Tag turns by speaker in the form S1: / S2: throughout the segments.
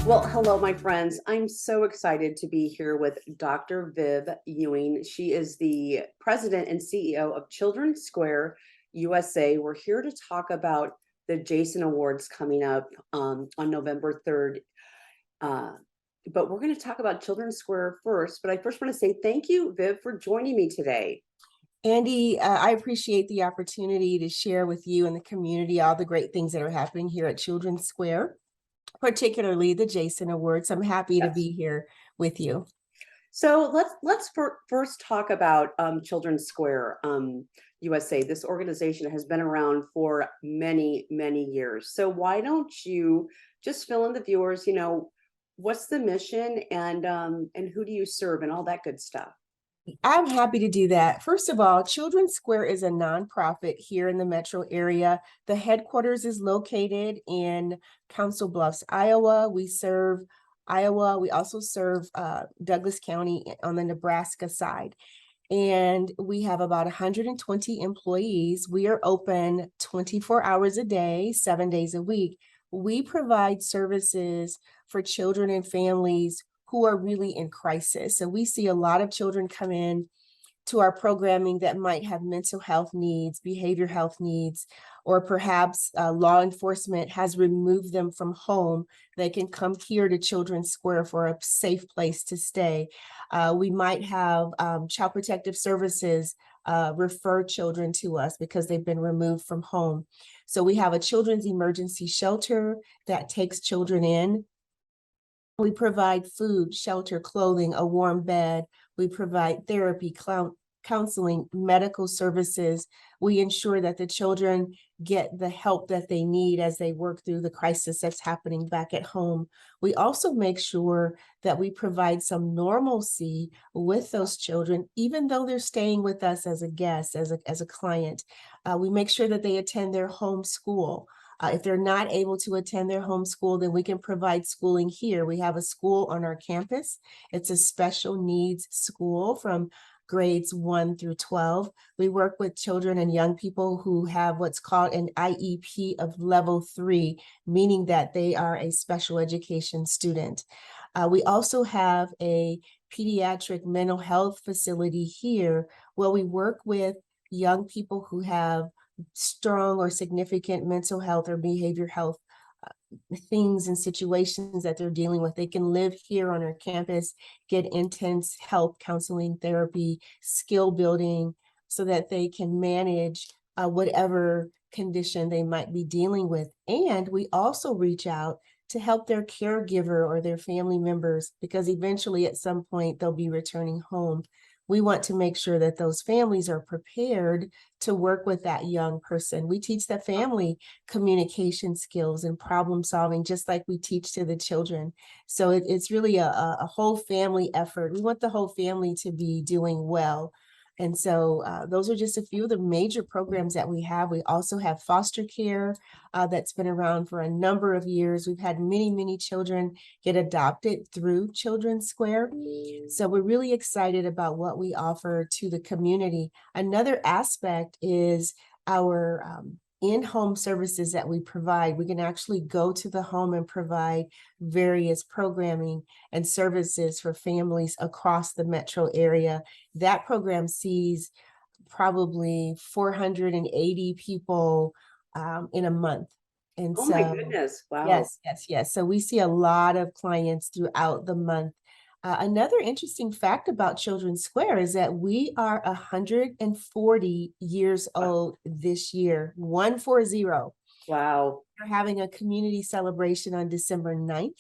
S1: Well, hello, my friends. I'm so excited to be here with Dr. Viv Ewing. She is the president and CEO of Children's Square USA. We're here to talk about the Jason Awards coming up on November 3rd. Uh, but we're going to talk about Children's Square first. But I first want to say thank you, Viv, for joining me today.
S2: Andy, I appreciate the opportunity to share with you and the community all the great things that are happening here at Children's Square, particularly the Jason Awards. I'm happy to
S1: Yes.
S2: be here with you.
S1: So let's first talk about Children's Square USA. This organization has been around for many, many years. So why don't you just fill in the viewers, what's the mission and who do you serve and all that good stuff?
S2: I'm happy to do that. First of all, Children's Square is a nonprofit here in the metro area. The headquarters is located in Council Bluffs, Iowa. We serve Iowa. We also serve Douglas County on the Nebraska side. And we have about 120 employees. We are open 24 hours a day, 7 days a week. We provide services for children and families who are really in crisis. So we see a lot of children come in to our programming that might have mental health needs, behavior health needs, or perhaps law enforcement has removed them from home. They can come here to Children's Square for a safe place to stay. We might have Child Protective Services refer children to us because they've been removed from home. So we have a children's emergency shelter that takes children in. We provide food, shelter, clothing, a warm bed. We provide therapy, counseling, medical services. We ensure that the children get the help that they need as they work through the crisis that's happening back at home. We also make sure that we provide some normalcy with those children, even though they're staying with us as a guest, as a client. We make sure that they attend their home school. If they're not able to attend their home school, then we can provide schooling here. We have a school on our campus. It's a special needs school from grades 1 through 12. We work with children and young people who have what's called an IEP of level 3, meaning that they are a special education student. We also have a pediatric mental health facility here where we work with young people who have strong or significant mental health or behavior health things and situations that they're dealing with. They can live here on our campus, get intense help, counseling, therapy, skill building, so that they can manage whatever condition they might be dealing with. And we also reach out to help their caregiver or their family members, because eventually at some point they'll be returning home. We want to make sure that those families are prepared to work with that young person. We teach the family communication skills and problem solving, just like we teach to the children. So it's really a whole family effort. We want the whole family to be doing well. And so those are just a few of the major programs that we have. We also have foster care that's been around for a number of years. We've had many, many children get adopted through Children's Square. So we're really excited about what we offer to the community. Another aspect is our in-home services that we provide. We can actually go to the home and provide various programming and services for families across the metro area. That program sees probably 480 people in a month. And
S1: Oh my
S2: so,
S1: goodness. Wow.
S2: yes. So we see a lot of clients throughout the month. Another interesting fact about Children's Square is that we are 140 years old this year, 140.
S1: Wow.
S2: We're having a community celebration on December 9th.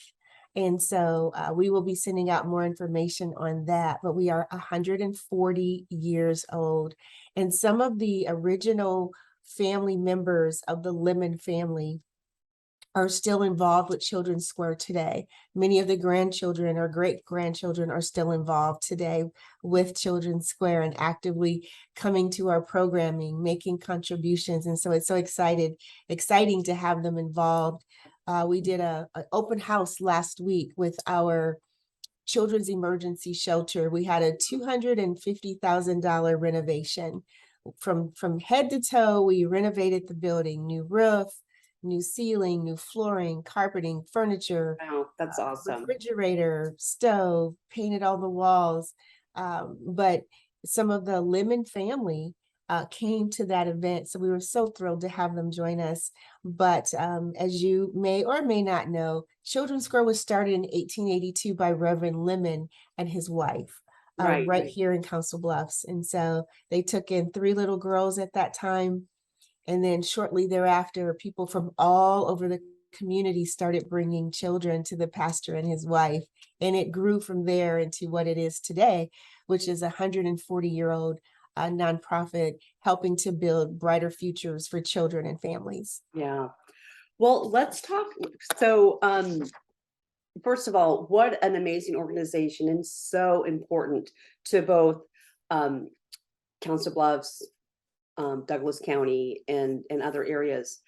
S2: And so we will be sending out more information on that, but we are 140 years old. And some of the original family members of the Lemon family are still involved with Children's Square today. Many of the grandchildren or great-grandchildren are still involved today with Children's Square and actively coming to our programming, making contributions. And so it's so exciting to have them involved. We did an open house last week with our children's emergency shelter. We had a $250,000 renovation. From head to toe, we renovated the building, new roof, new ceiling, new flooring, carpeting, furniture,
S1: Wow, that's awesome.
S2: refrigerator, stove, painted all the walls. But some of the Lemon family came to that event. So we were so thrilled to have them join us. But as you may or may not know, Children's Square was started in 1882 by Reverend Lemon and his wife.
S1: Right.
S2: Right here in Council Bluffs. And so they took in 3 little girls at that time. And then shortly thereafter, people from all over the community started bringing children to the pastor and his wife. And it grew from there into what it is today, which is a 140-year-old nonprofit helping to build brighter futures for children and families.
S1: Yeah. Well, let's talk. So, first of all, what an amazing organization and so important to both um, Council Bluffs, Douglas County, and other areas.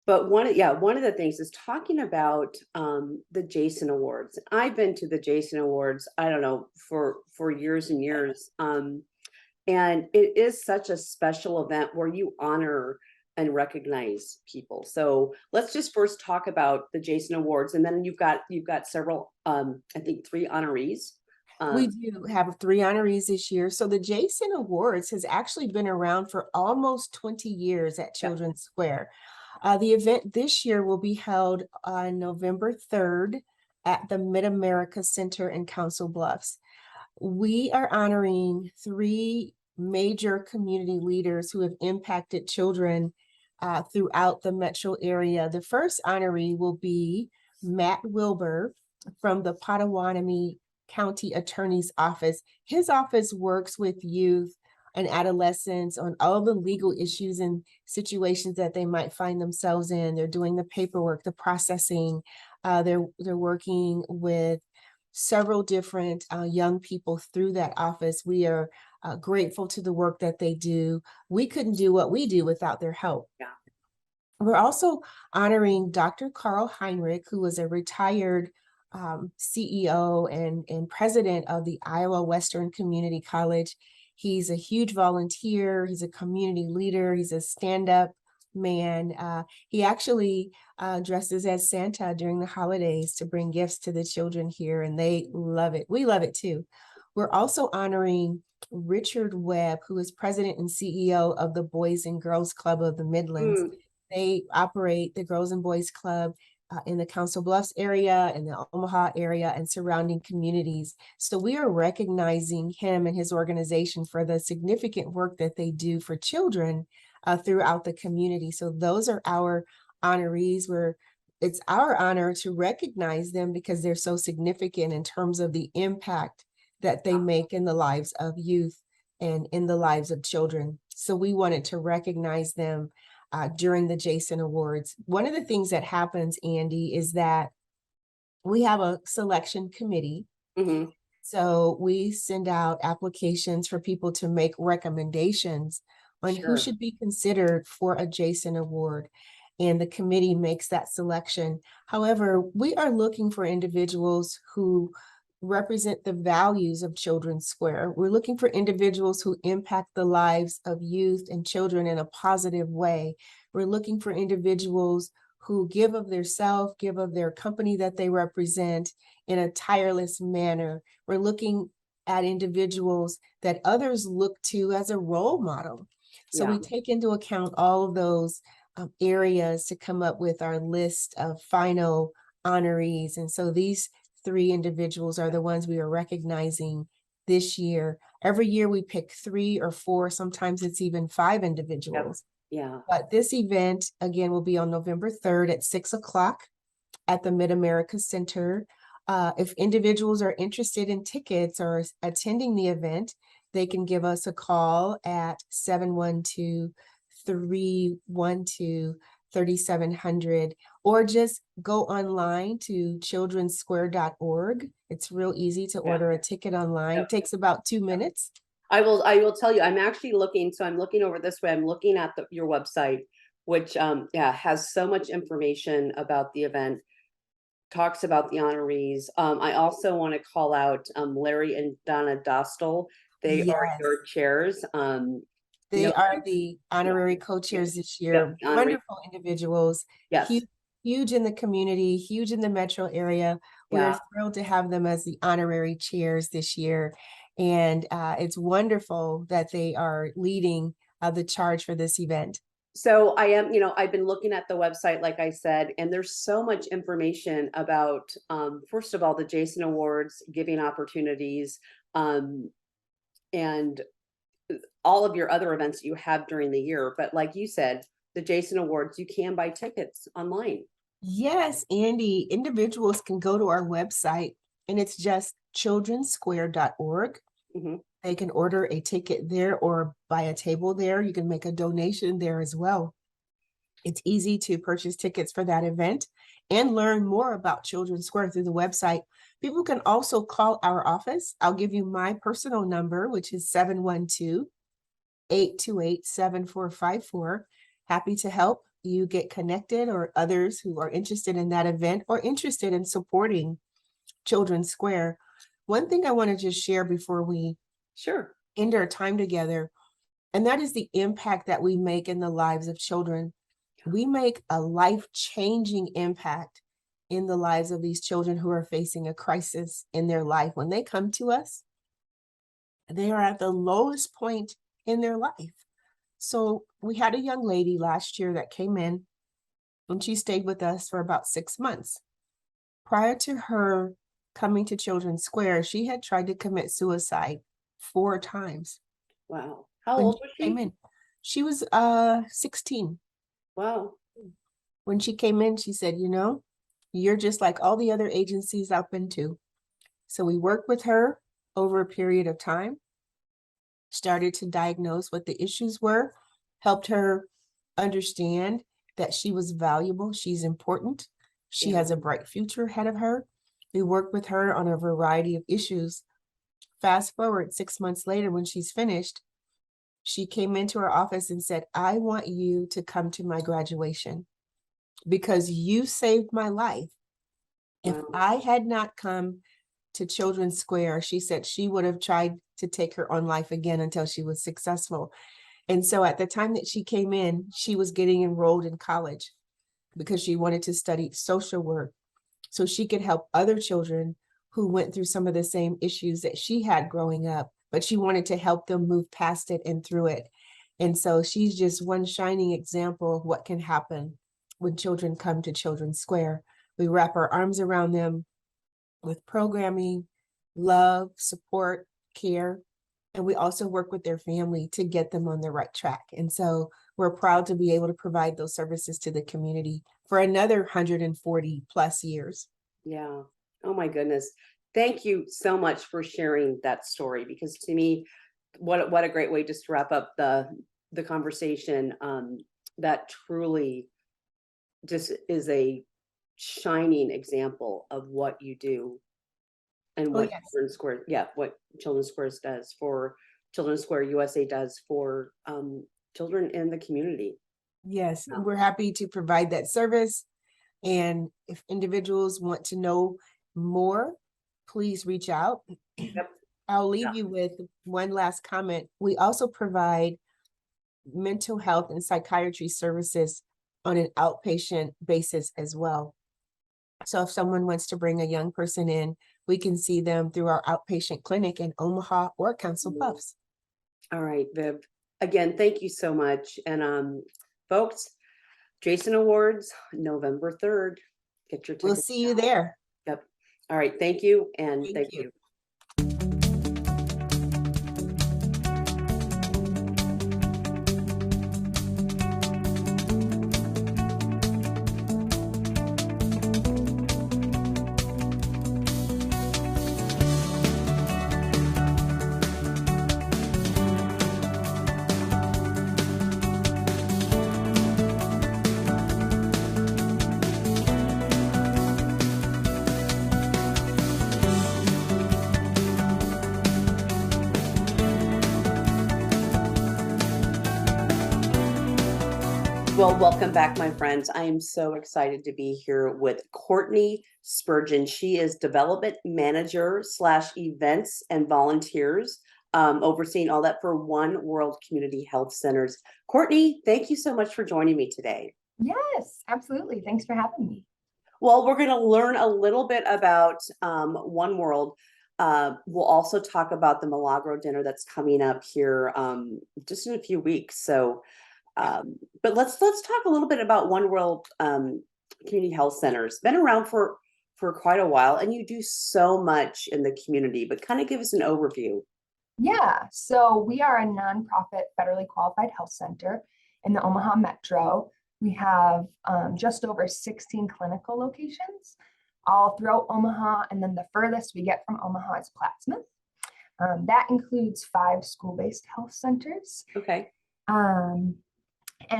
S1: But one of the things is talking about the Jason Awards. I've been to the Jason Awards, I don't know, for years and years. And it is such a special event where you honor and recognize people. So let's just first talk about the Jason Awards, and then you've got several, I think 3 honorees.
S2: We
S1: Um,
S2: do have 3 honorees this year. So the Jason Awards has actually been around for almost 20 years at
S1: yeah.
S2: Children's Square. The event this year will be held on November 3rd at the Mid-America Center in Council Bluffs. We are honoring 3 major community leaders who have impacted children throughout the metro area. The first honoree will be Matt Wilbur from the Potawatomi County Attorney's Office. His office works with youth and adolescents on all the legal issues and situations that they might find themselves in. They're doing the paperwork, the processing. They're working with several different young people through that office. We are grateful to the work that they do. We couldn't do what we do without their help.
S1: Yeah.
S2: We're also honoring Dr. Carl Heinrich, who was a retired CEO and president of the Iowa Western Community College. He's a huge volunteer. He's a community leader. He's a stand-up man. He actually dresses as Santa during the holidays to bring gifts to the children here, and they love it. We love it too. We're also honoring Richard Webb, who is president and CEO of the Boys and Girls Club of the Midlands.
S1: Mm,
S2: They operate the Girls and Boys Club in the Council Bluffs area, in the Omaha area, and surrounding communities. So we are recognizing him and his organization for the significant work that they do for children throughout the community. So those are our honorees. It's our honor to recognize them because they're so significant in terms of the impact that they make in the lives of youth and in the lives of children. So we wanted to recognize them during the Jason Awards. One of the things that happens, Andy, is that we have a selection committee.
S1: mhm.
S2: So we send out applications for people to make recommendations on who
S1: Sure.
S2: should be considered for a Jason Award. And the committee makes that selection. However, we are looking for individuals who represent the values of Children's Square. We're looking for individuals who impact the lives of youth and children in a positive way. We're looking for individuals who give of their self, give of their company that they represent in a tireless manner. We're looking at individuals that others look to as a role model. So
S1: Yeah.
S2: we take into account all of those areas to come up with our list of final honorees. And so these 3 individuals are the ones we are recognizing this year. Every year we pick 3 or 4, sometimes it's even 5
S1: Yep.
S2: individuals.
S1: Yeah.
S2: But this event, again, will be on November 3rd at 6 o'clock at the Mid-America Center. If individuals are interested in tickets or attending the event, they can give us a call at 712-312-3700, or just go online to childrensquare.org. It's real easy to
S1: Yeah.
S2: order a ticket online.
S1: Yep.
S2: It takes about 2 minutes.
S1: I will tell you, I'm actually looking, so I'm looking over this way. I'm looking at your website, which yeah, has so much information about the event, talks about the honorees. I also want to call out Larry and Donna Dostal. They are
S2: Yes.
S1: your chairs.
S2: They
S1: No,
S2: are the honorary co-chairs this
S1: yeah,
S2: year.
S1: honorary,
S2: Wonderful individuals,
S1: yes,
S2: huge, huge in the community, huge in the metro area. We are
S1: yeah.
S2: thrilled to have them as the honorary chairs this year. And it's wonderful that they are leading the charge for this event.
S1: So I am, I've been looking at the website, like I said, and there's so much information about, first of all, the Jason Awards, giving opportunities, um, and all of your other events that you have during the year. But like you said, the Jason Awards, you can buy tickets online.
S2: Yes, Andy, individuals can go to our website and it's just childrensquare.org.
S1: Mhm.
S2: They can order a ticket there or buy a table there. You can make a donation there as well. It's easy to purchase tickets for that event and learn more about Children's Square through the website. People can also call our office. I'll give you my personal number, which is 712-828-7454. Happy to help you get connected or others who are interested in that event or interested in supporting Children's Square. One thing I want to just share before we
S1: Sure.
S2: end our time together, and that is the impact that we make in the lives of children. We make a life-changing impact in the lives of these children who are facing a crisis in their life. When they come to us, they are at the lowest point in their life. So we had a young lady last year that came in and she stayed with us for about 6 months. Prior to her coming to Children's Square, she had tried to commit suicide 4 times.
S1: Wow. How
S2: When
S1: old
S2: she
S1: was
S2: came
S1: she?
S2: in, she was 16.
S1: Wow.
S2: When she came in, she said, you're just like all the other agencies I've been to. So we worked with her over a period of time, started to diagnose what the issues were, helped her understand that she was valuable, she's important, she
S1: Yeah.
S2: has a bright future ahead of her. We worked with her on a variety of issues. Fast forward 6 months later, when she's finished, she came into our office and said, I want you to come to my graduation because you saved my life. If
S1: Wow.
S2: I had not come to Children's Square, she said she would have tried to take her own life again until she was successful. And so at the time that she came in, she was getting enrolled in college because she wanted to study social work so she could help other children who went through some of the same issues that she had growing up, but she wanted to help them move past it and through it. And so she's just one shining example of what can happen when children come to Children's Square. We wrap our arms around them with programming, love, support, care, and we also work with their family to get them on the right track. And so we're proud to be able to provide those services to the community for another 140 plus years.
S1: Yeah. Oh my goodness. Thank you so much for sharing that story, because to me, what a great way just to wrap up the conversation. That truly just is a shining example of what you do and
S2: Oh,
S1: what
S2: yes.
S1: what Children's Squares does for Children's Square USA does for children in the community.
S2: Yes,
S1: Yeah.
S2: we're happy to provide that service. And if individuals want to know more, please reach out.
S1: Yep.
S2: I'll
S1: Yeah.
S2: leave you with one last comment. We also provide mental health and psychiatry services on an outpatient basis as well. So if someone wants to bring a young person in, we can see them through our outpatient clinic in Omaha or Council Bluffs.
S1: All right, Viv. Again, thank you so much. And folks, Jason Awards, November 3rd. Get your
S2: We'll
S1: tickets
S2: see you
S1: now.
S2: there.
S1: Yep. All right. Thank you. And
S2: Thank
S1: thank
S2: you.
S1: you. Well, welcome back, my friends. I am so excited to be here with Courtney Spurgeon. She is Development Manager / Events and Volunteers overseeing all that for OneWorld Community Health Centers. Courtney, thank you so much for joining me today.
S3: Yes, absolutely. Thanks for having me.
S1: Well, we're going to learn a little bit about OneWorld. We'll also talk about the Milagro dinner that's coming up here just in a few weeks. So, but let's talk a little bit about OneWorld Community Health Centers. Been around for quite a while, and you do so much in the community. But kind of give us an overview.
S3: Yeah, so we are a nonprofit federally qualified health center in the Omaha Metro. We have just over 16 clinical locations all throughout Omaha, and then the furthest we get from Omaha is Plattsmouth. That includes 5 school-based health centers.
S1: Okay.
S3: And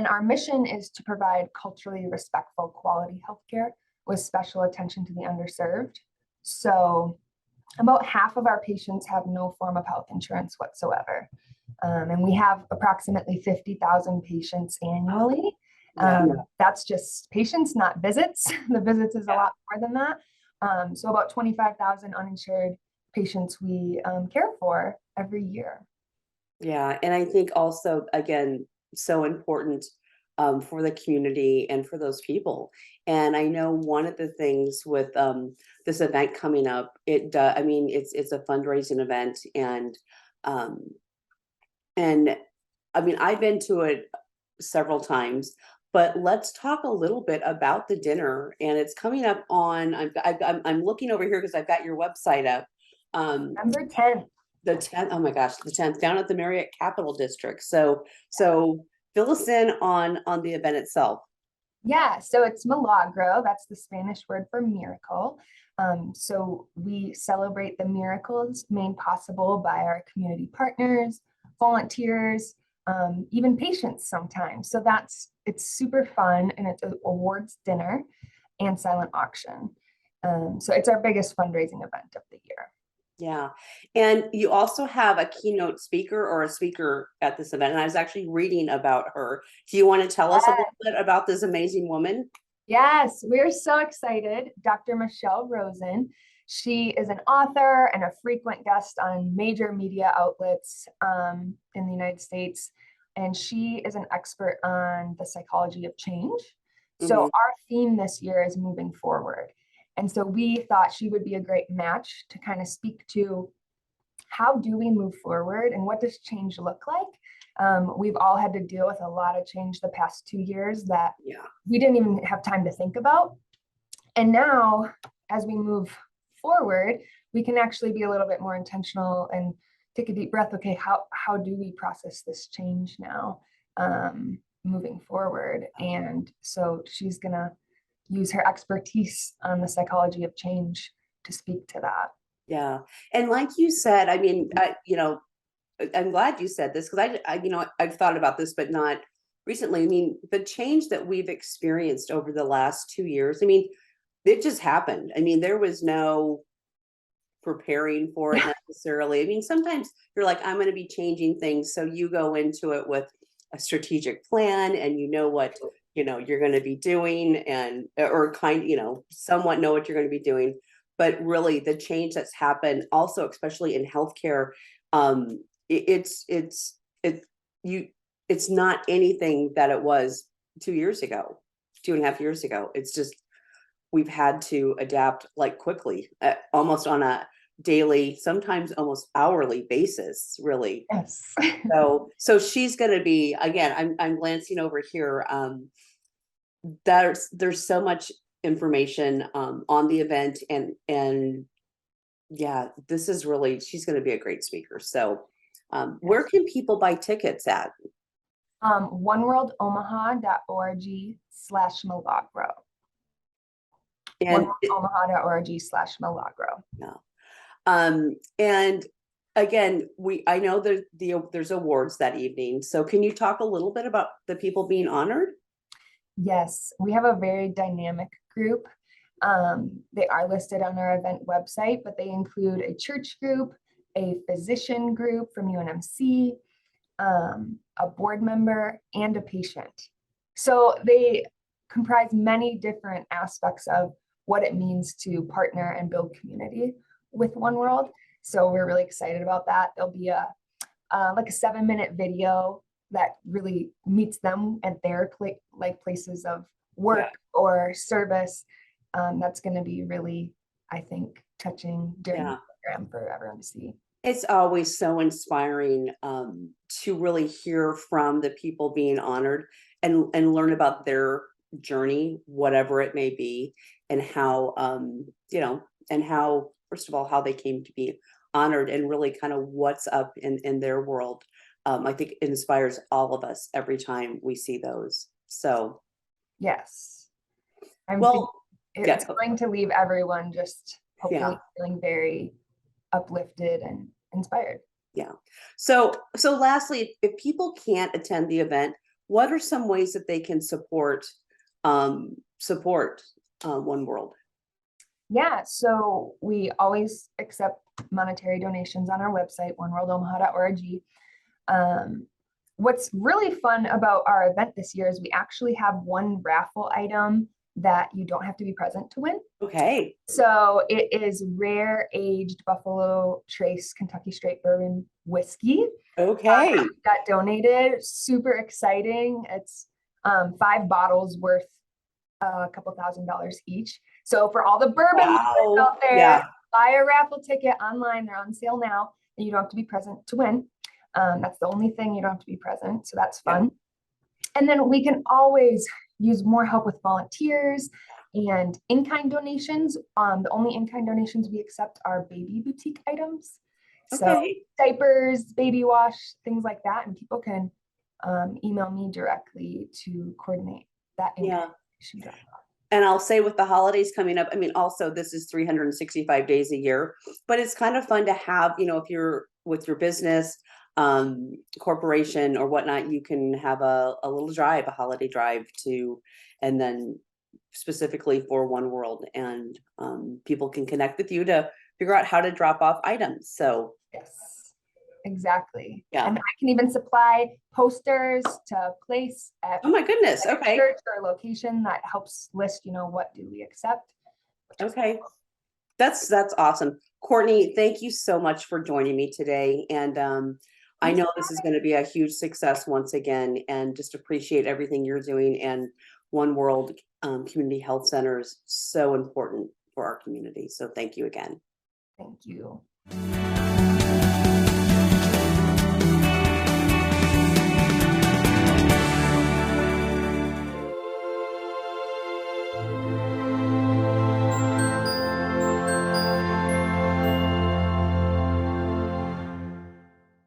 S3: our mission is to provide culturally respectful, quality healthcare with special attention to the underserved. So about half of our patients have no form of health insurance whatsoever. And we have approximately 50,000 patients annually. That's just patients, not visits. The visits is a lot more than that. So about 25,000 uninsured patients we care for every year.
S1: Yeah, and I think also, again, so important for the community and for those people. And I know one of the things with this event coming up, I mean, it's a fundraising event, and I mean, I've been to it several times. But let's talk a little bit about the dinner, and it's coming up on. I'm looking over here because I've got your website up.
S3: November 10th.
S1: The 10th. Oh my gosh, the 10th, down at the Marriott Capital District. So fill us in on the event itself.
S3: Yeah, so it's Milagro. That's the Spanish word for miracle. So we celebrate the miracles made possible by our community partners, volunteers, even patients sometimes. So it's super fun, and it's an awards dinner and silent auction. So it's our biggest fundraising event of the year.
S1: Yeah. And you also have a keynote speaker or a speaker at this event. And I was actually reading about her. Do you want to tell us a little bit about this amazing woman?
S3: Yes, we're so excited. Dr. Michelle Rosen. She is an author and a frequent guest on major media outlets in the United States. And she is an expert on the psychology of change. So our theme this year is moving forward. And so we thought she would be a great match to kind of speak to how do we move forward and what does change look like? We've all had to deal with a lot of change the past 2 years that we didn't even have time to think about. And now, as we move forward, we can actually be a little bit more intentional and take a deep breath. Okay, how do we process this change now, moving forward? And so she's gonna use her expertise on the psychology of change to speak to that.
S1: Yeah. And like you said, I mean, I'm glad you said this, because I've thought about this, but not recently. I mean, the change that we've experienced over the last 2 years, I mean, it just happened. I mean, there was no preparing for it necessarily. I mean, sometimes you're like, I'm going to be changing things. So you go into it with a strategic plan, and you know what, you're going to be doing, and, or somewhat know what you're going to be doing. But really the change that's happened also, especially in healthcare, it's not anything that it was 2 years ago, 2.5 years ago. It's just, we've had to adapt like quickly, almost on a daily, sometimes almost hourly basis, really.
S3: Yes.
S1: So she's going to be, again, I'm glancing over here. There's so much information on the event, and yeah, this is really, she's going to be a great speaker. So where can people buy tickets at?
S3: OneWorldOmaha.org/Milagro.
S1: And
S3: OneWorldOmaha.org/Milagro.
S1: yeah. And again, I know there's awards that evening. So can you talk a little bit about the people being honored?
S3: Yes, we have a very dynamic group. They are listed on our event website, but they include a church group, a physician group from UNMC, a board member, and a patient. So they comprise many different aspects of what it means to partner and build community with OneWorld. So we're really excited about that. There'll be a like a 7-minute video that really meets them at their places of work or service. That's going to be really, I think, touching during the program for everyone to see.
S1: It's always so inspiring to really hear from the people being honored and learn about their journey, whatever it may be, and how and how, first of all, how they came to be honored, and really kind of what's up in their world. I think it inspires all of us every time we see those. So
S3: yes, it's going to leave everyone just hopefully feeling very uplifted and inspired.
S1: Yeah. So lastly, if people can't attend the event, what are some ways that they can support OneWorld?
S3: Yeah, so we always accept monetary donations on our website, oneworldomaha.org. What's really fun about our event this year is we actually have one raffle item that you don't have to be present to win.
S1: Okay.
S3: So it is rare aged Buffalo Trace Kentucky Straight Bourbon whiskey.
S1: Okay.
S3: Got donated. Super exciting. It's 5 bottles worth a couple $1,000s each. So for all the bourbon lovers out there, buy a raffle ticket online. They're on sale now, and you don't have to be present to win. That's the only thing, you don't have to be present. So that's fun. And then we can always use more help with volunteers and in-kind donations. The only in-kind donations we accept are baby boutique items. So diapers, baby wash, things like that. And people can email me directly to coordinate that in-kind donation.
S1: And I'll say, with the holidays coming up, I mean, also this is 365 days a year, but it's kind of fun to have, if you're with your business, corporation or whatnot, you can have a little drive, a holiday drive and then specifically for OneWorld, and people can connect with you to figure out how to drop off items. So
S3: yes, exactly.
S1: Yeah.
S3: And I can even supply posters to place at
S1: oh my goodness, okay,
S3: church or location that helps list, what do we accept.
S1: Okay. Cool. That's awesome. Courtney, thank you so much for joining me today. And I know this is going to be a huge success once again, and just appreciate everything you're doing. And OneWorld Community Health Center is so important for our community. So thank you again.
S3: Thank you.